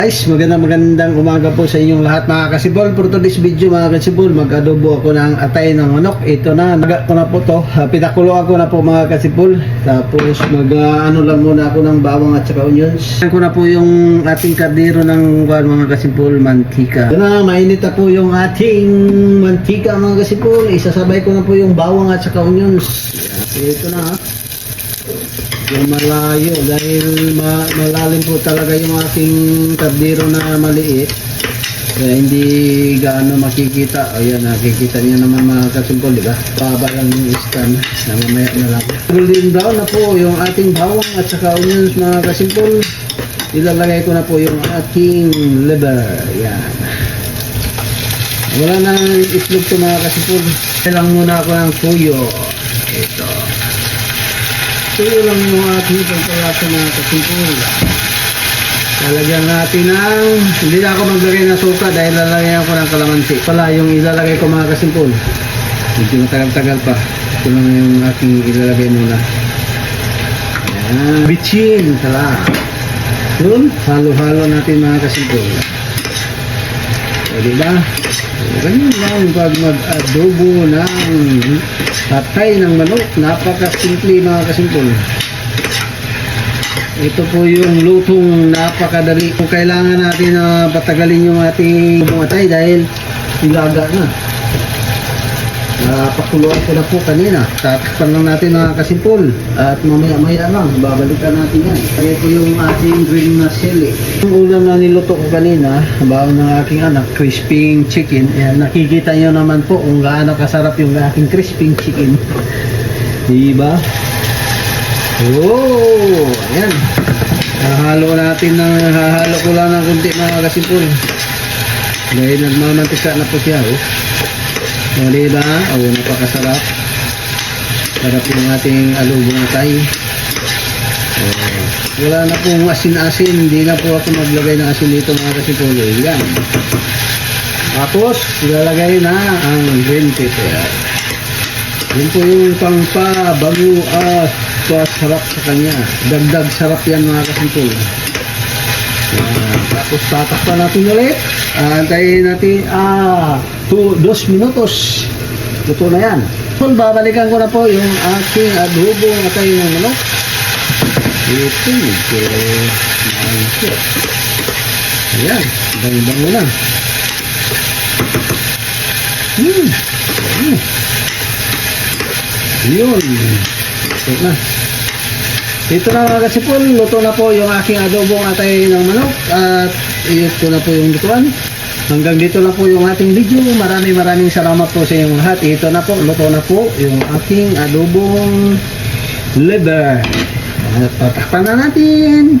Guys, magandang umaga po sa inyong lahat mga kasibol. For today's video mga kasibol, mag-adobo ako ng atay ng manok. Ito na, naga ko na po to. Pinakuloan ko na po mga kasibol. Tapos ano lang muna ako ng bawang at saka onions. Ko na po yung ating kardero ng mga kasibol, mantika. Ito na, mainit na po yung ating mantika mga kasibol. Isasabay ko na po yung bawang at saka onions. Ito na ha. Yung malayo dahil malalim po talaga yung ating kardero na maliit, kaya hindi gaano makikita. Ayan, nakikita niyo naman mga kasimpol, diba? Baba lang yung stand na mamaya na lang. Golden brown na po yung ating bawang at saka onions mga kasimpol. Ilalagay ko na po yung ating liver. Ayan, wala nang itlog to mga kasimpol. Kailang muna ako ng tuyo. Ito, tuyo lang yung ating pagkalasa mga kasimpol. Lalagyan natin ng, hindi na ako maglagay ng suka dahil lalagyan ko ng kalamansi. Pala yung ilalagay ko mga kasimpol, medyo matagal-tagal pa. Ito lang yung aking ilalagay muna. Ayan, bitchin tala. Yun, halo-halo natin mga kasimpol. O diba? Ganyan lang pag mag-adobo ng atay ng manok. Napaka-simple mga kasimpol. Ito po yung lutong napakadali. Kung kailangan natin na patagalin yung ating atay dahil ilaga na. Pakuluan ko na po kanina. Tatakpan lang natin mga kasimpol. At mamaya-maya lang, babalikan natin yan. Kaya po yung ating green na sili. Yung ulam na niluto ko kanina, baon ng aking anak, crispy chicken. Ayan, nakikita nyo naman po kung gaano kasarap yung aking crispy chicken. Diba? Oh, ayan. Hahalo natin hahalo ko lang ng kunti mga kasimpol. Dahil nagmamantika na po siya, oh. O diba? O, napakasarap. Sarap yung ating alubong atay. O, wala na pong asin-asin. Hindi na po ako maglagay ng asin dito mga kasimpol. Yan. Tapos ilalagay na ang green pepper. Yun po yung pangpabago at sarap sa kanya. Dagdag sarap yan mga kasimpol. Tapos tatakpan natin ulit. Antayin natin 2 minutos. Luto na yan. Babalikan ko na po yung aking adobong atay ng manok. Ito medyo maangkot. Ayan, bango-bango na. Yun, ito na. Ito na mga kasipol, luto na po yung aking adobong atay ng manok. At ito na po yung lutuan. Hanggang dito na po yung ating video. Maraming salamat po sa inyong lahat. Ito na po, luto na po yung aking adobong liver. At tatakpan na natin.